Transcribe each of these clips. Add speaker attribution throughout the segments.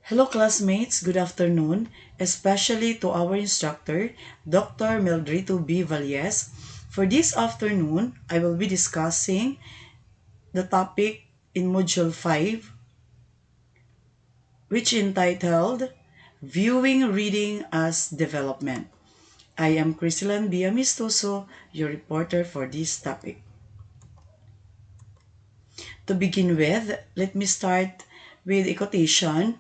Speaker 1: Hello classmates, good afternoon, especially to our instructor, Dr. Meldrito B. Valles. For this afternoon, I will be discussing the topic in Module 5, which entitled Viewing Reading as Development. I am Crisilan B. Amistoso, your reporter for this topic. To begin with, let me start with a quotation.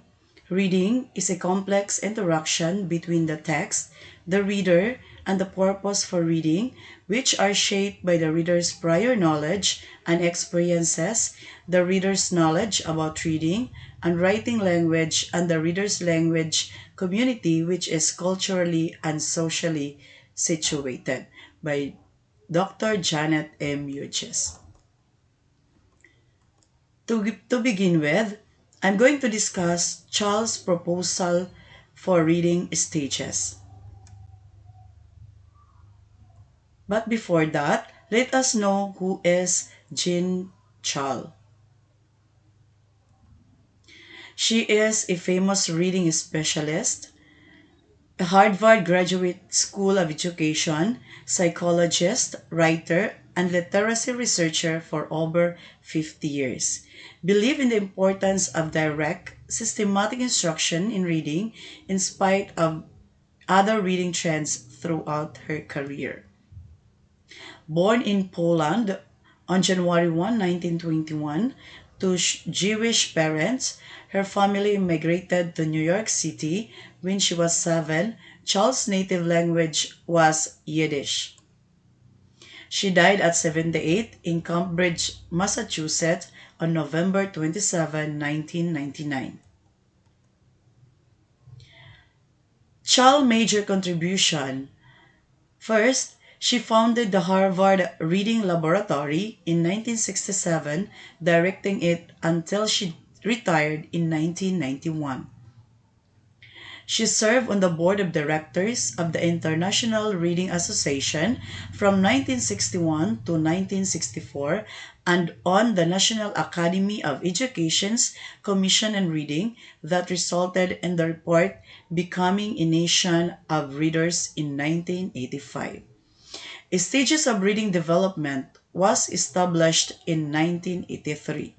Speaker 1: Reading is a complex interaction between the text, the reader, and the purpose for reading, which are shaped by the reader's prior knowledge and experiences, the reader's knowledge about reading and writing language, and the reader's language community, which is culturally and socially situated, by Dr. Janet M. Hughes. To begin with, I'm going to discuss Charles' proposal for reading stages. But before that, let us know who is Jean Charles. She is a famous reading specialist, a Harvard Graduate School of Education, psychologist, writer, and literacy researcher for over 50 years. Believe in the importance of direct, systematic instruction in reading in spite of other reading trends throughout her career. Born in Poland on January 1, 1921, to Jewish parents, her family immigrated to New York City when she was 7. Charles' native language was Yiddish. She died at 78 in Cambridge, Massachusetts on November 27, 1999. Charles' major contribution. First, she founded the Harvard Reading Laboratory in 1967, directing it until she retired in 1991. She served on the board of directors of the International Reading Association from 1961 to 1964 and on the National Academy of Education's Commission on Reading that resulted in the report Becoming a Nation of Readers in 1985. Stages of Reading Development was established in 1983.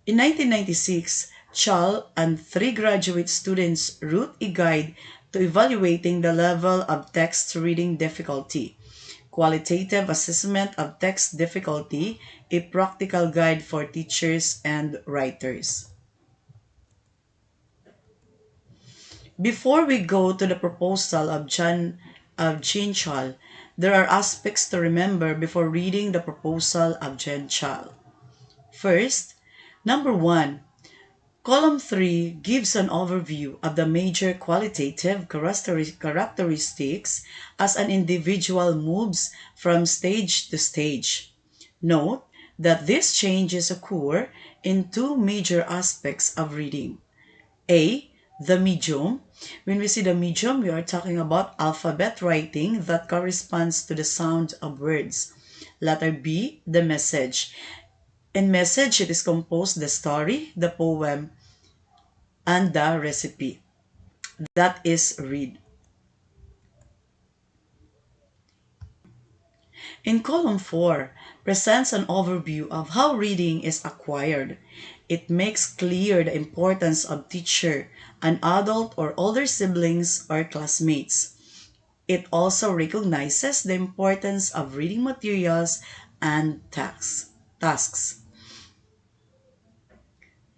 Speaker 1: In 1996, Chal and 3 graduate students wrote a guide to evaluating the level of text reading difficulty, Qualitative Assessment of Text Difficulty, a practical guide for teachers and writers. Before we go to the proposal of Jean Chal, there are aspects to remember before reading the proposal of Jean Chal. First, number 1, Column 3 gives an overview of the major qualitative characteristics as an individual moves from stage to stage. Note that these changes occur in 2 major aspects of reading. A. The medium. When we see the medium, we are talking about alphabet writing that corresponds to the sound of words. Letter B. The message. In message, it is composed the story, the poem, and the recipe. That is read. In column 4, presents an overview of how reading is acquired. It makes clear the importance of teacher, an adult or older siblings or classmates. It also recognizes the importance of reading materials and tasks.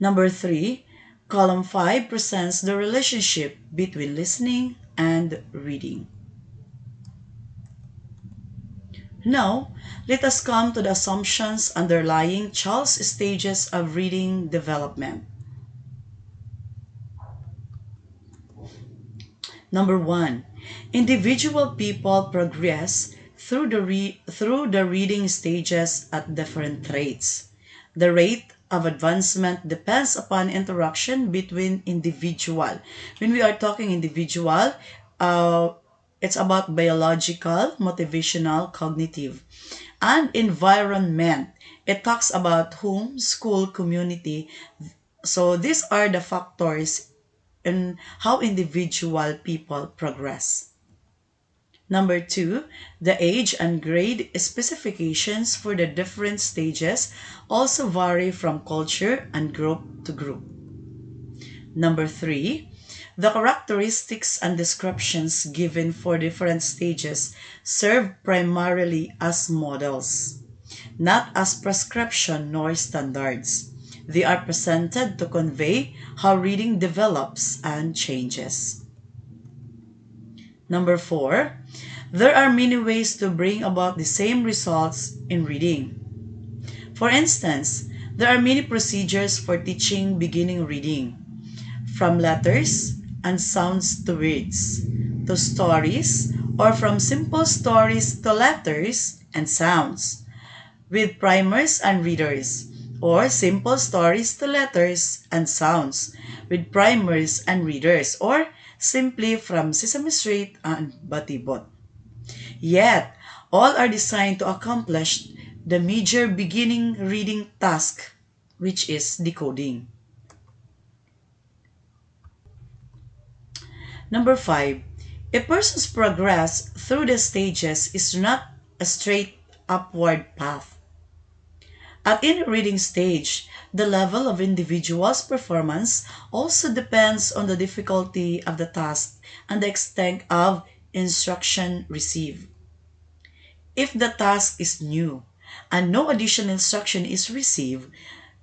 Speaker 1: Number 3, column 5 presents the relationship between listening and reading. Now, let us come to the assumptions underlying Charles' stages of reading development. Number 1, individual people progress through the reading stages at different rates. The rate of advancement depends upon interaction between individual. When we are talking individual, it's about biological, motivational, cognitive, and environment. It talks about home, school, community. So these are the factors in how individual people progress. Number two, the age and grade specifications for the different stages also vary from culture and group to group. Number three, the characteristics and descriptions given for different stages serve primarily as models, not as prescription nor standards. They are presented to convey how reading develops and changes. Number four, there are many ways to bring about the same results in reading. For instance, there are many procedures for teaching beginning reading, from letters and sounds to words, to stories, or from simple stories to letters and sounds, with primers and readers, or simple stories to letters and sounds, with primers and readers, or simply from Sesame Street and Batibot. Yet, all are designed to accomplish the major beginning reading task, which is decoding. Number five, a person's progress through the stages is not a straight upward path. At any reading stage, the level of individual's performance also depends on the difficulty of the task and the extent of instruction received. If the task is new and no additional instruction is received,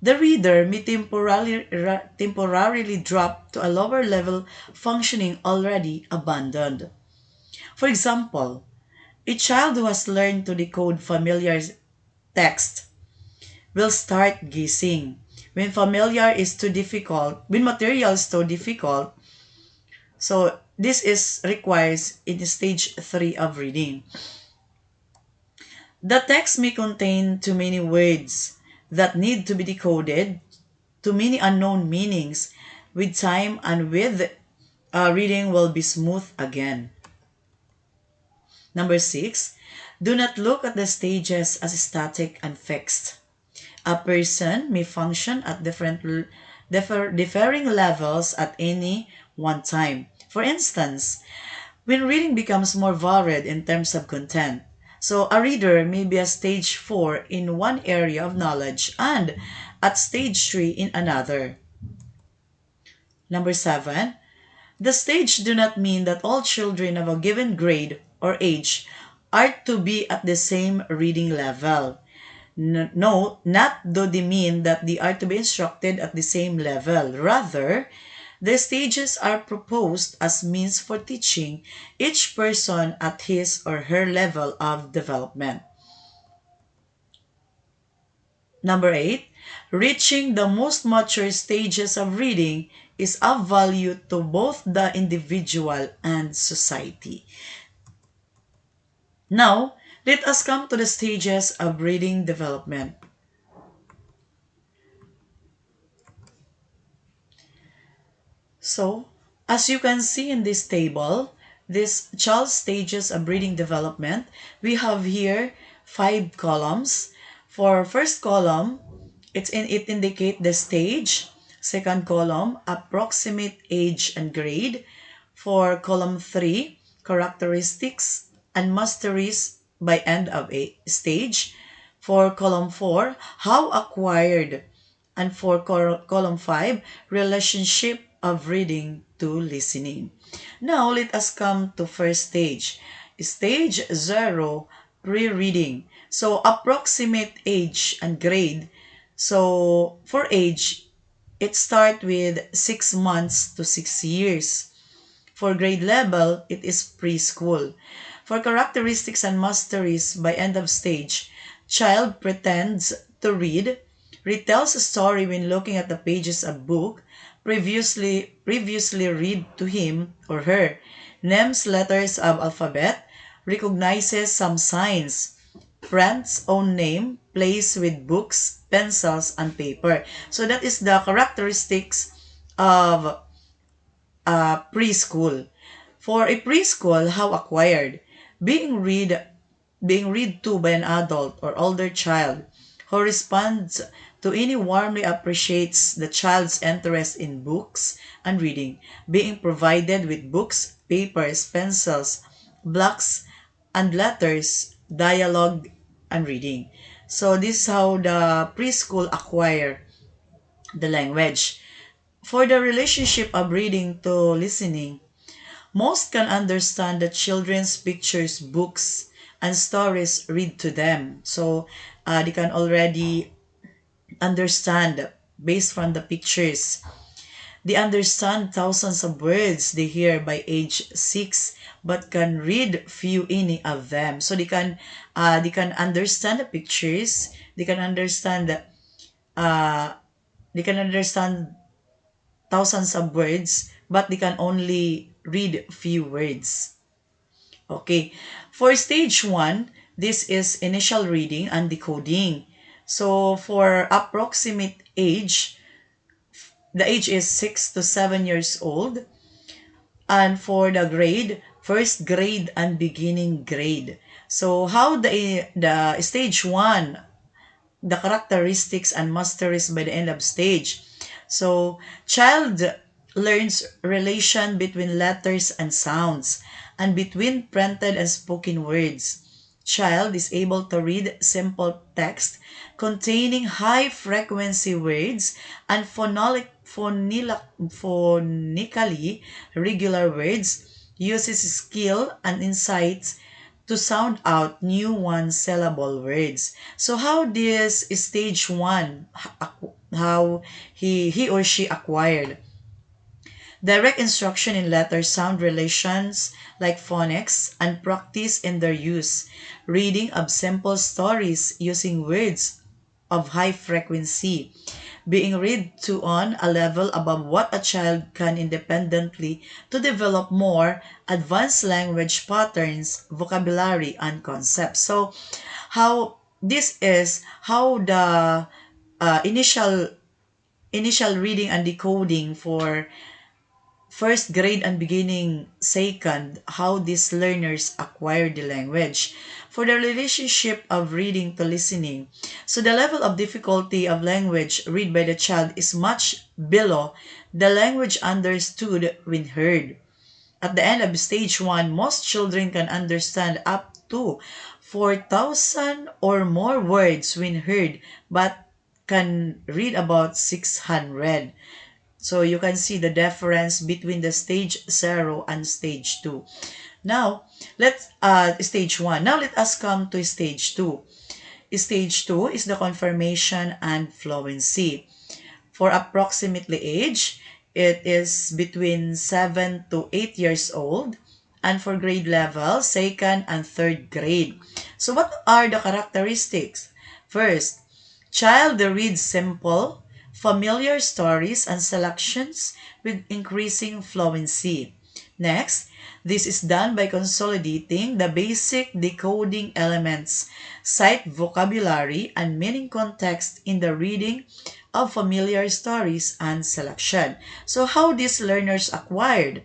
Speaker 1: the reader may temporarily drop to a lower level functioning already abandoned. For example, a child who has learned to decode familiar text will start guessing. When material is too difficult, so this is requires in stage 3 of reading. The text may contain too many words that need to be decoded, too many unknown meanings. With time and with reading will be smooth again. Number 6, do not look at the stages as static and fixed. A person may function at differing levels at any one time. For instance, when reading becomes more varied in terms of content, so a reader may be at stage 4 in one area of knowledge and at stage 3 in another. Number 7, the stage do not mean that all children of a given grade or age are to be at the same reading level. No, not do they mean that they are to be instructed at the same level. Rather, the stages are proposed as means for teaching each person at his or her level of development. Number 8, reaching the most mature stages of reading is of value to both the individual and society. Now, let us come to the stages of reading development. So, as you can see in this table, this child stages of reading development, we have here 5 columns. For first column, it indicate the stage. Second column, approximate age and grade. For column 3, characteristics and masteries by end of a stage. For column 4, how acquired. And for column 5, relationship of reading to listening. Now, let us come to first stage. Stage 0, pre-reading. So, approximate age and grade. So, for age, it starts with 6 months to 6 years. For grade level, it is preschool. For characteristics and masteries by end of stage, child pretends to read, retells a story when looking at the pages of book, previously read to him or her, names letters of alphabet, recognizes some signs, friend's own name, plays with books, pencils, and paper. So that is the characteristics of preschool. For a preschool, how acquired? Being read being read to by an adult or older child who responds To any warmly appreciates the child's interest in books and reading, being provided with books, papers, pencils, blocks, and letters, dialogue, and reading. So this is how the preschool acquire the language. For the relationship of reading to listening, most can understand that children's pictures, books, and stories read to them. So they can already understand based from the pictures. They understand thousands of words they hear by age 6, but can read few any of them. So they can understand the pictures. They can understand uh, they can understand thousands of words, but they can only read few words. Okay. For stage 1, this is initial reading and decoding. So for approximate age, the age is 6 to 7 years old. And for the grade, first grade and beginning grade. So how the stage 1, the characteristics and masteries by the end of stage. So child learns relation between letters and sounds and between printed and spoken words. Child is able to read simple text containing high frequency words and phonically regular words, uses skill and insights to sound out new one syllable words. So how this stage 1, how he or she acquired direct instruction in letter sound relations like phonics and practice in their use, reading of simple stories using words of high frequency, being read to on a level above what a child can independently to develop more advanced language patterns, vocabulary, and concepts. So, how this is how the initial reading and decoding for first grade and beginning second, how these learners acquire the language. For the relationship of reading to listening, so the level of difficulty of language read by the child is much below the language understood when heard. At the end of stage 1, most children can understand up to 4,000 or more words when heard, but can read about 600. So you can see the difference between the stage 0 and stage 2. Now, let's stage 1. Now let us come to stage 2. Stage 2 is the confirmation and fluency. For approximately age, it is between 7 to 8 years old. And for grade level, second and third grade. So what are the characteristics? First, child reads simple, familiar stories and selections with increasing fluency. Next, this is done by consolidating the basic decoding elements, sight vocabulary, and meaning context in the reading of familiar stories and selection. So how these learners acquired?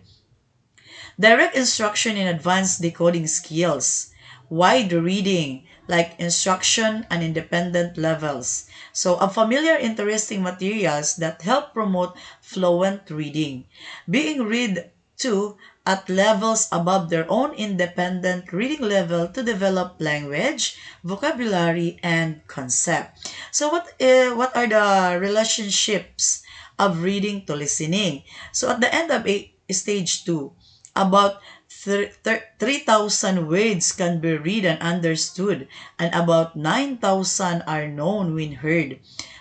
Speaker 1: Direct instruction in advanced decoding skills. Wide reading, like instruction and independent levels. So, a familiar interesting materials that help promote fluent reading. Being read to at levels above their own independent reading level to develop language, vocabulary, and concept. So what are the relationships of reading to listening? So at the end of stage 2, about 3,000 words can be read and understood, and about 9,000 are known when heard.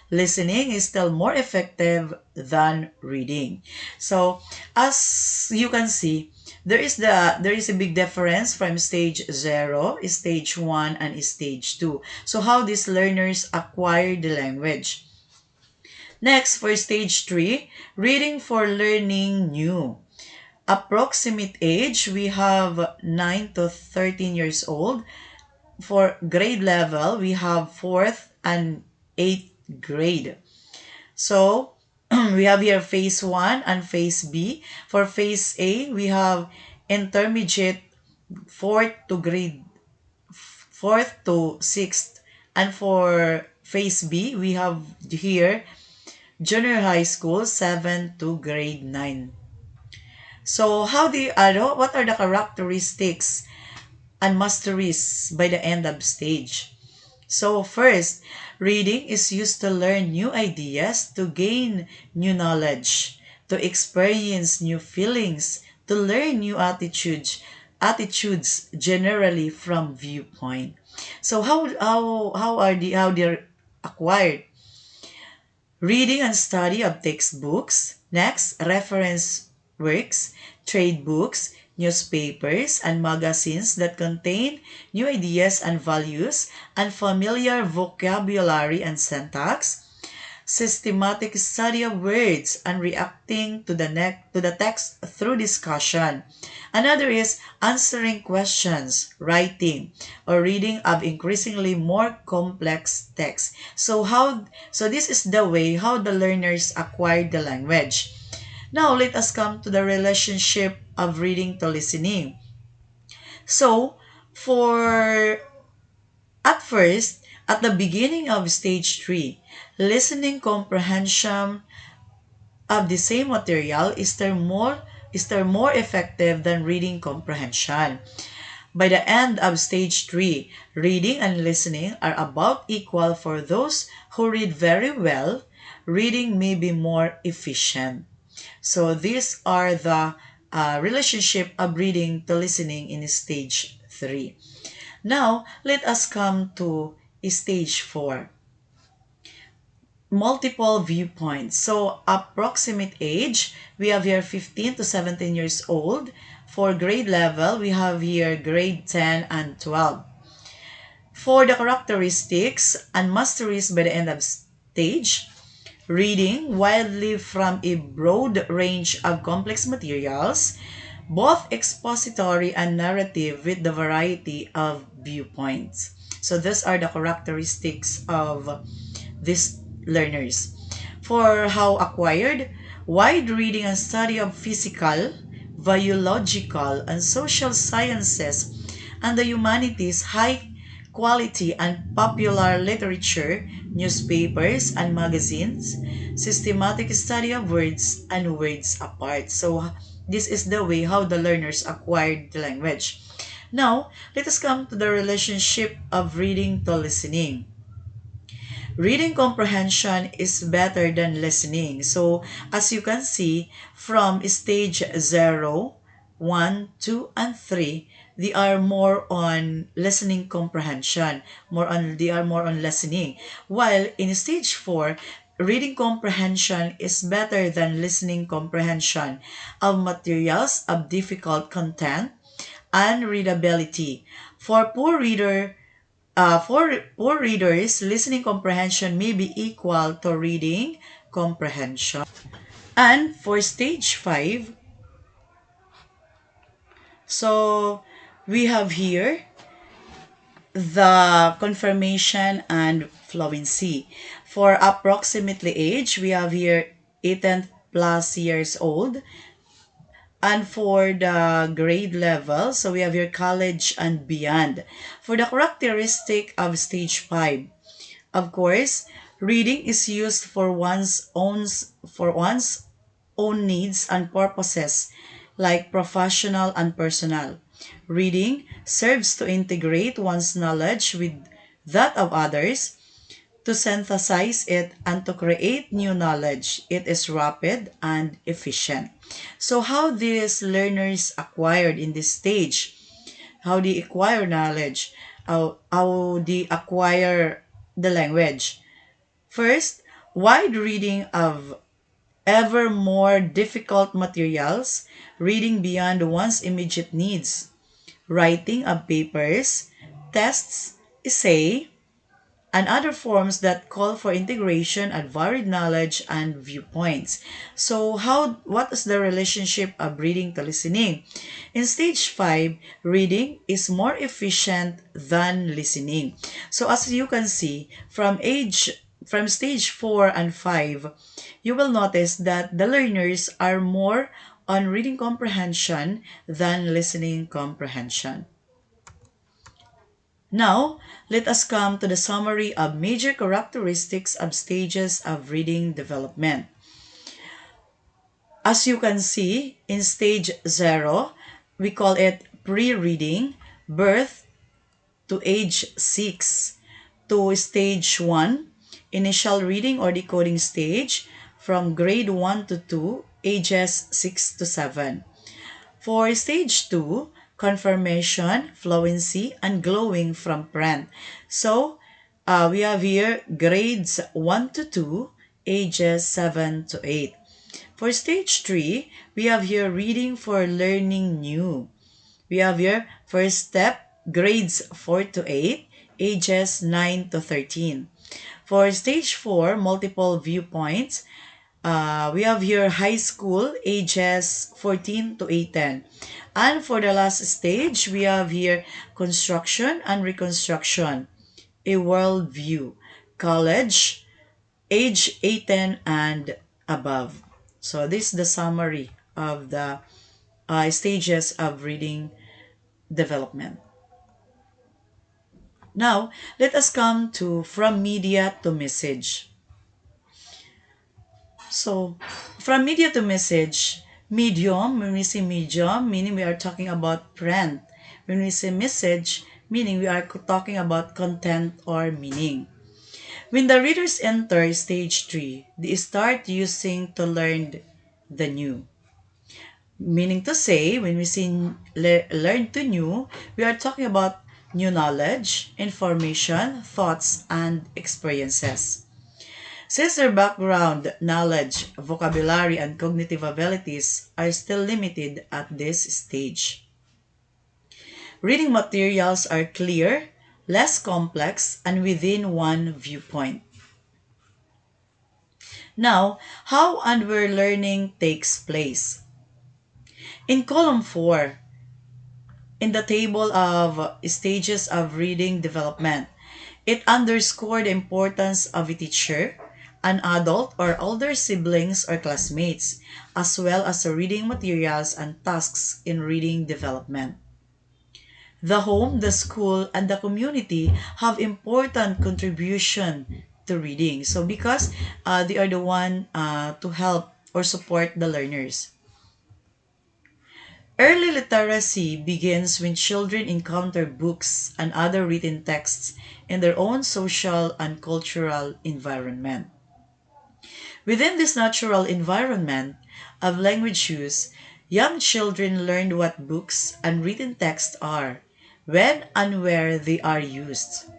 Speaker 1: Listening is still more effective than reading. So, as you can see, there is a big difference from stage 0, stage 1, and stage 2. So, how these learners acquire the language. Next, for stage 3, reading for learning new. Approximate age, we have 9 to 13 years old. For grade level, we have 4th and 8th grade. So, we have here phase 1 and phase B. For phase A, we have intermediate 4th to 6th. And for phase B, we have here junior high school 7 to grade 9. So what are the characteristics and masteries by the end of stage? So first, reading is used to learn new ideas, to gain new knowledge, to experience new feelings, to learn new attitudes generally from viewpoint. So how they're acquired? Reading and study of textbooks. Next, reference works, trade books, newspapers, and magazines that contain new ideas and values, and familiar vocabulary and syntax. Systematic study of words and reacting to the text through discussion. Another is answering questions, writing, or reading of increasingly more complex texts. So this is the way how the learners acquire the language. Now let us come to the relationship of reading to listening. So for at first, at the beginning of stage 3, listening comprehension of the same material is there more effective than reading comprehension. By the end of stage 3, reading and listening are about equal for those who read very well. Reading may be more efficient. So these are the relationship of reading to listening in stage 3. Now, let us come to stage 4. Multiple viewpoints. So approximate age, we have here 15 to 17 years old. For grade level, we have here grade 10 and 12. For the characteristics and masteries by the end of stage, reading widely from a broad range of complex materials, both expository and narrative with the variety of viewpoints. So these are the characteristics of these learners. For how acquired, wide reading and study of physical, biological, and social sciences and the humanities, high quality and popular literature, newspapers and magazines, systematic study of words and words apart. So this is the way how the learners acquired the language. Now, let us come to the relationship of reading to listening. Reading comprehension is better than listening. So, as you can see, from stage 0, 1, 2, and 3, they are more on listening comprehension. They are more on listening. While in stage 4, reading comprehension is better than listening comprehension of materials of difficult content and readability. For poor readers, listening comprehension may be equal to reading comprehension. And for stage 5, so we have here the confirmation and fluency. For approximately age, we have here 18 plus years old. And for the grade level, so we have your college and beyond. For the characteristic of stage 5, of course, reading is used for one's own needs and purposes, like professional and personal. Reading serves to integrate one's knowledge with that of others, to synthesize it, and to create new knowledge. It is rapid and efficient. So how these learners acquired in this stage? How they acquire knowledge? How they acquire the language? First, wide reading of ever more difficult materials, reading beyond one's immediate needs, writing of papers, tests, essay, and other forms that call for integration and varied knowledge and viewpoints. So what is the relationship of reading to listening? In stage 5, reading is more efficient than listening. So as you can see, from stage 4 and 5, you will notice that the learners are more on reading comprehension than listening comprehension. Now, let us come to the summary of major characteristics of stages of reading development. As you can see, in stage 0, we call it pre-reading, birth to age 6, to stage 1, initial reading or decoding stage, from grade 1 to 2, ages 6 to 7. For stage 2, confirmation, fluency, and glowing from print. So, we have here grades 1 to 2, ages 7 to 8. For stage 3, we have here reading for learning new. We have here first step, grades 4 to 8, ages 9 to 13. For stage 4, multiple viewpoints, we have here high school, ages 14 to 18. And for the last stage, we have here construction and reconstruction, a world view, college, age 18 and above. So this is the summary of the stages of reading development. Now, let us come to from media to message. So, from media to message, medium, when we say medium, meaning we are talking about print. When we say message, meaning we are talking about content or meaning. When the readers enter stage 3, they start using to learn the new. Meaning to say, when we say learn to new, we are talking about new knowledge, information, thoughts, and experiences. Since their background, knowledge, vocabulary, and cognitive abilities are still limited at this stage. Reading materials are clear, less complex, and within one viewpoint. Now, how and where learning takes place. In column 4, in the table of stages of reading development, it underscored the importance of a teacher, an adult or older siblings or classmates, as well as the reading materials and tasks in reading development. The home, the school, and the community have important contribution to reading. So because they are the one to help or support the learners. Early literacy begins when children encounter books and other written texts in their own social and cultural environment. Within this natural environment of language use, young children learn what books and written texts are, when and where they are used.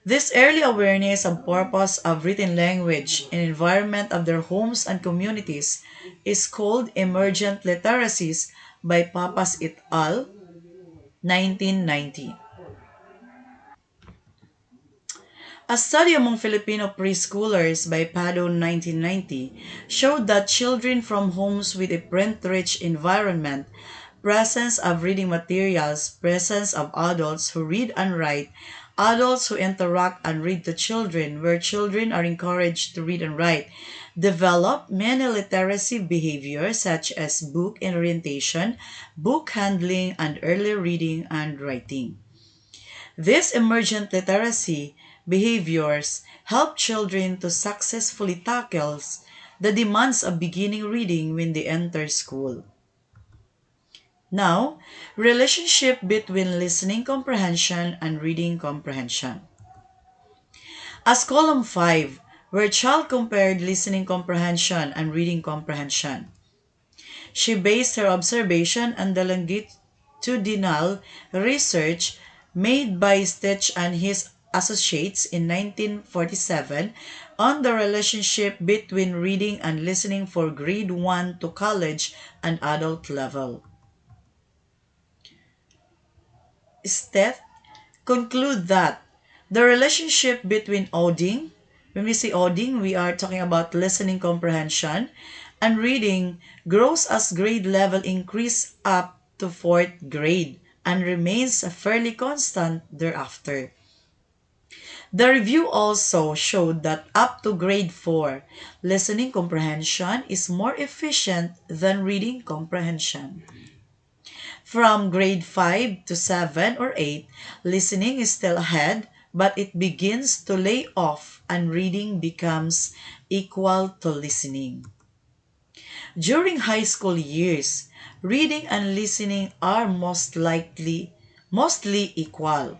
Speaker 1: This early awareness and purpose of written language and environment of their homes and communities is called emergent literacies by Papas et al. 1990. A study among Filipino preschoolers by Pado 1990 showed that children from homes with a print-rich environment, presence of reading materials, presence of adults who read and write, adults who interact and read to children, where children are encouraged to read and write, develop many literacy behaviors such as book orientation, book handling, and early reading and writing. These emergent literacy behaviors help children to successfully tackle the demands of beginning reading when they enter school. Now, relationship between listening comprehension and reading comprehension. As column 5, where child compared listening comprehension and reading comprehension. She based her observation on the longitudinal research made by Stitch and his associates in 1947 on the relationship between reading and listening for grade 1 to college and adult level. Stith conclude that the relationship between auditing, when we say auditing, we are talking about listening comprehension, and reading grows as grade level increase up to 4th grade and remains fairly constant thereafter. The review also showed that up to grade 4, listening comprehension is more efficient than reading comprehension. From grade 5 to 7 or 8, listening is still ahead, but it begins to lay off and reading becomes equal to listening. During high school years, reading and listening are mostly equal.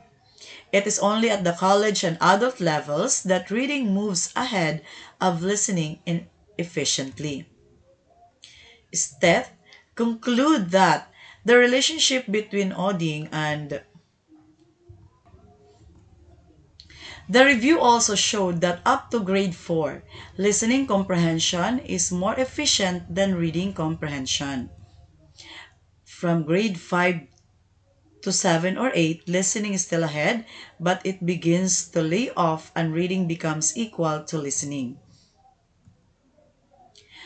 Speaker 1: It is only at the college and adult levels that reading moves ahead of listening efficiently. Steph conclude that the relationship between auditing and the review also showed that up to grade 4, listening comprehension is more efficient than reading comprehension. From grade 5 to 7 or 8, listening is still ahead, but it begins to lay off and reading becomes equal to listening.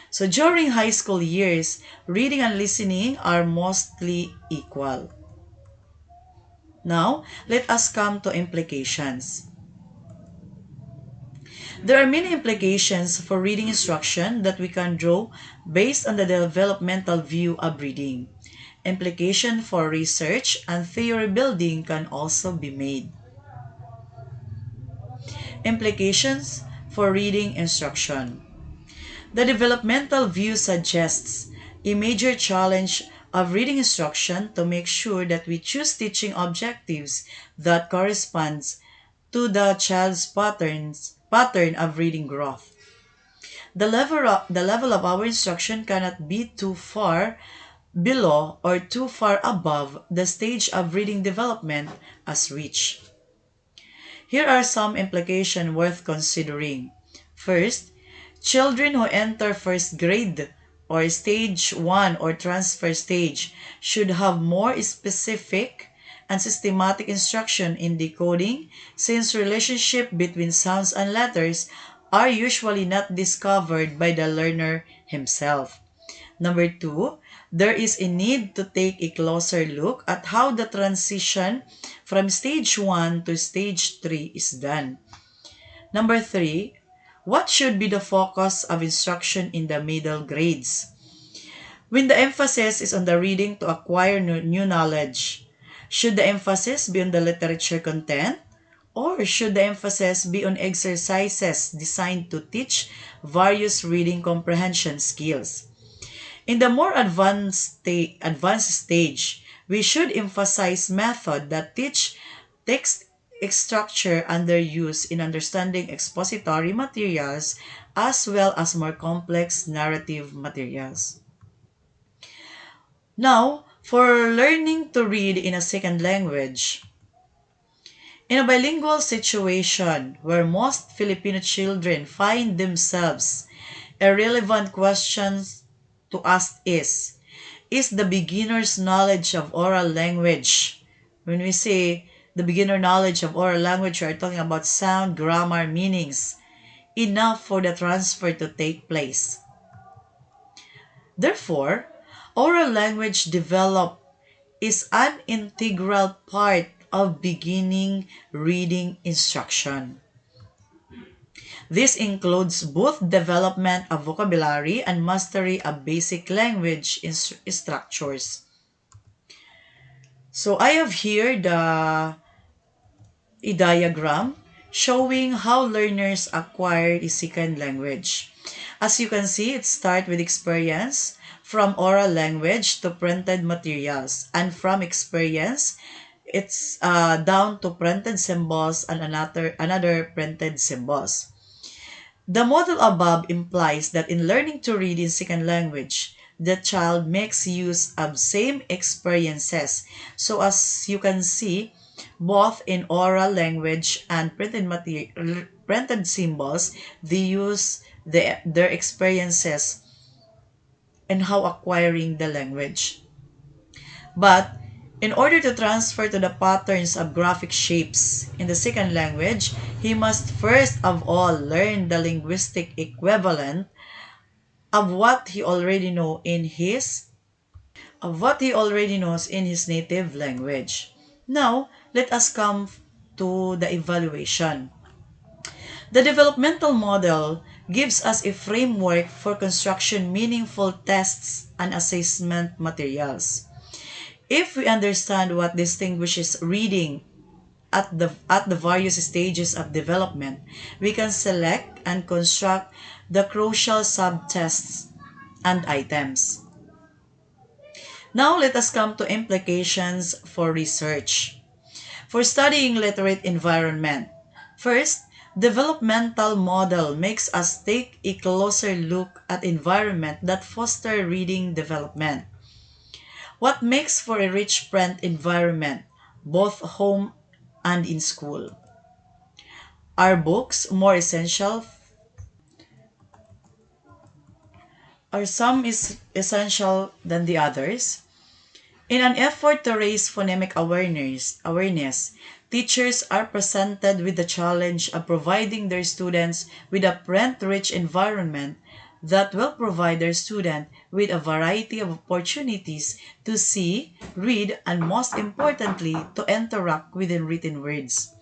Speaker 1: So during high school years, reading and listening are mostly equal. Now, let us come to implications. There are many implications for reading instruction that we can draw based on the developmental view of reading. Implication for research and theory building can also be made. Implications for reading instruction. The developmental view suggests a major challenge of reading instruction to make sure that we choose teaching objectives that corresponds to the child's pattern of reading growth. The level of our instruction cannot be too far below or too far above the stage of reading development as reached. Here are some implications worth considering. First, children who enter first grade or stage 1 or transfer stage should have more specific and systematic instruction in decoding, since relationship between sounds and letters are usually not discovered by the learner himself. Number 2, there is a need to take a closer look at how the transition from stage 1 to stage 3 is done. Number 3, what should be the focus of instruction in the middle grades? When the emphasis is on the reading to acquire new knowledge, should the emphasis be on the literature content? Or should the emphasis be on exercises designed to teach various reading comprehension skills? In the more advanced stage, we should emphasize method that teach text structure and their use in understanding expository materials as well as more complex narrative materials. Now, for learning to read in a second language. In a bilingual situation where most Filipino children find themselves, a relevant question to ask is the beginner's knowledge of oral language? When we say the beginner knowledge of oral language, we are talking about sound, grammar, meanings, enough for the transfer to take place. Therefore, oral language development is an integral part of beginning reading instruction. This includes both development of vocabulary and mastery of basic language structures. So I have here a diagram showing how learners acquire a second language. As you can see, it starts with experience from oral language to printed materials, and from experience, it's down to printed symbols and another printed symbols. The model above implies that in learning to read in second language, the child makes use of same experiences. So as you can see, both in oral language and printed symbols, they use their experiences in how acquiring the language. But in order to transfer to the patterns of graphic shapes in the second language, he must first of all learn the linguistic equivalent of what he already knows in his native language. Now, let us come to the evaluation. The developmental model gives us a framework for construction meaningful tests and assessment materials. If we understand what distinguishes reading at the various stages of development, we can select and construct the crucial subtests and items. Now let us come to implications for research. For studying literate environment, first, developmental model makes us take a closer look at environment that foster reading development. What makes for a rich print environment, both home and in school? Are books more essential? Are some is essential than the others? In an effort to raise phonemic awareness, teachers are presented with the challenge of providing their students with a print-rich environment that will provide their student with a variety of opportunities to see, read, and most importantly, to interact within written words.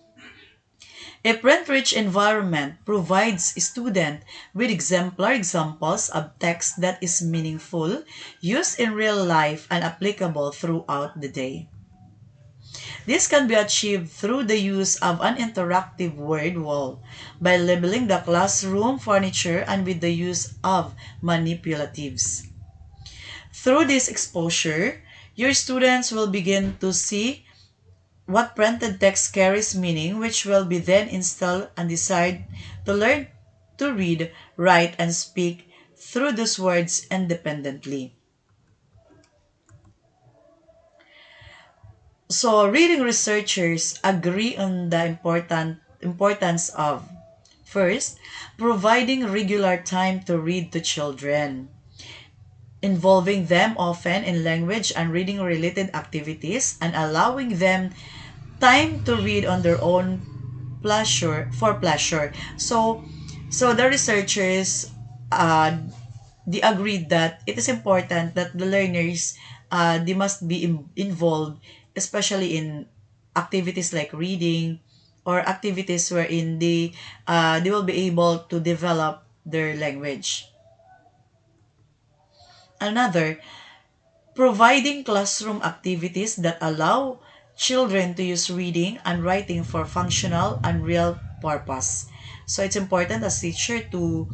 Speaker 1: A print-rich environment provides a student with exemplar examples of text that is meaningful, used in real life, and applicable throughout the day. This can be achieved through the use of an interactive word wall, by labeling the classroom furniture and with the use of manipulatives. Through this exposure, your students will begin to see what printed text carries meaning, which will be then instilled and desired to learn to read, write, and speak through those words independently. So, reading researchers agree on the importance of, first, providing regular time to read to children, involving them often in language and reading related activities, and allowing them time to read on their own pleasure. So the researchers uh, they agreed that it is important that the learners they must be involved, especially in activities like reading or activities wherein they will be able to develop their language. Another, providing classroom activities that allow children to use reading and writing for functional and real purpose. So it's important as teacher to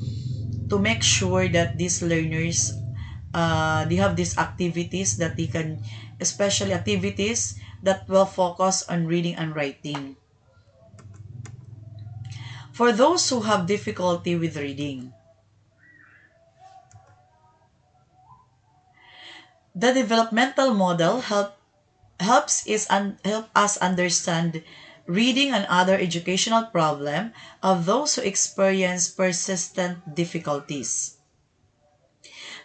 Speaker 1: make sure that these learners they have these activities that they can, especially activities that will focus on reading and writing. For those who have difficulty with reading, the developmental model help us understand reading and other educational problem of those who experience persistent difficulties.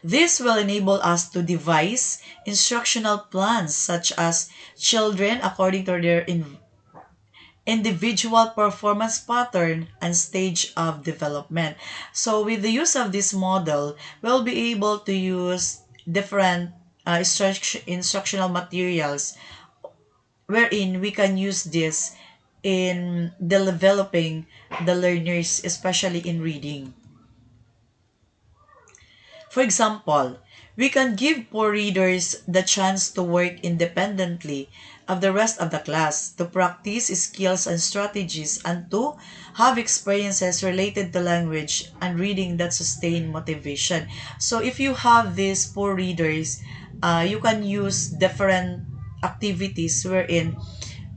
Speaker 1: This will enable us to devise instructional plans such as children according to their individual performance pattern and stage of development. So with the use of this model, we'll be able to use different instructional materials wherein we can use this in developing the learners, especially in reading. For example, we can give poor readers the chance to work independently of the rest of the class, to practice skills and strategies, and to have experiences related to language and reading that sustain motivation. So if you have these poor readers, you can use different activities wherein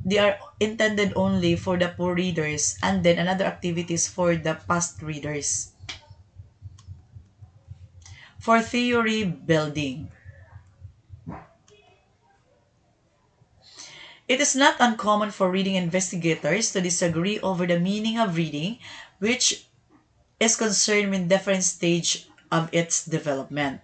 Speaker 1: they are intended only for the poor readers, and then another activities for the fast readers. For theory building, it is not uncommon for reading investigators to disagree over the meaning of reading, which is concerned with different stage of its development.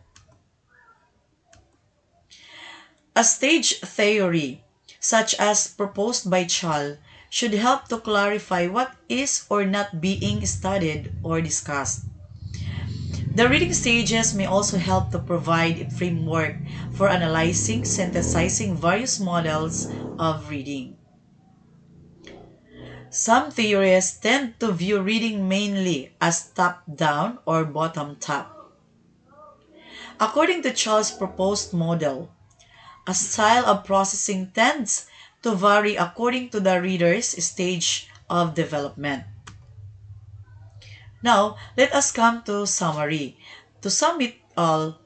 Speaker 1: A stage theory, such as proposed by Chal, should help to clarify what is or not being studied or discussed. The reading stages may also help to provide a framework for analyzing, synthesizing various models of reading. Some theorists tend to view reading mainly as top-down or bottom-top. According to Charles' proposed model, A style of processing tends to vary according to the reader's stage of development. Now, let us come to summary. To sum it all,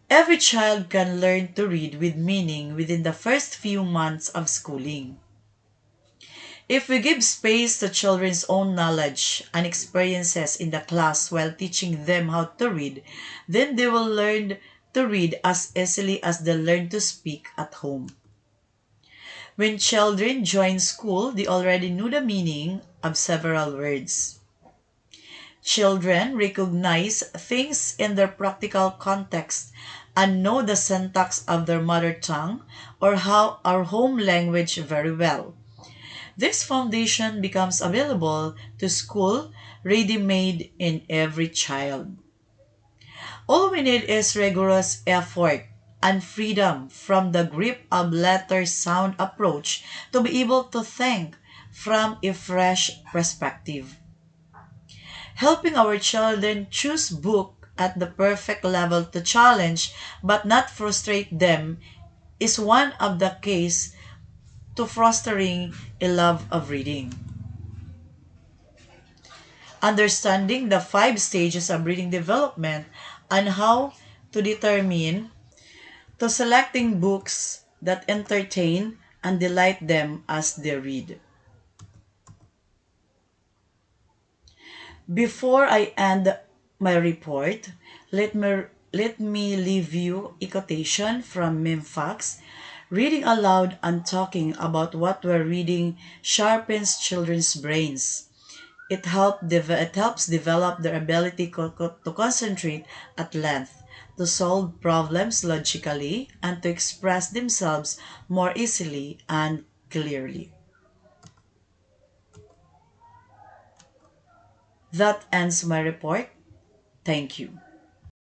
Speaker 1: every child can learn to read with meaning within the first few months of schooling. If we give space to children's own knowledge and experiences in the class while teaching them how to read, then they will learn to read as easily as they learn to speak at home. When children join school, they already know the meaning of several words. Children recognize things in their practical context and know the syntax of their mother tongue or how our home language very well. This foundation becomes available to school ready-made in every child. All we need is rigorous effort and freedom from the grip of letter sound approach to be able to think from a fresh perspective. Helping our children choose book at the perfect level to challenge but not frustrate them is one of the keys to fostering a love of reading. Understanding the 5 stages of reading development and how to determine to selecting books that entertain and delight them as they read. Before I end my report, let me let me leave you a quotation from Mimfax. Reading aloud and talking about what we're reading sharpens children's brains. It helps develop their ability to concentrate at length, to solve problems logically, and to express themselves more easily and clearly. That ends my report. Thank you.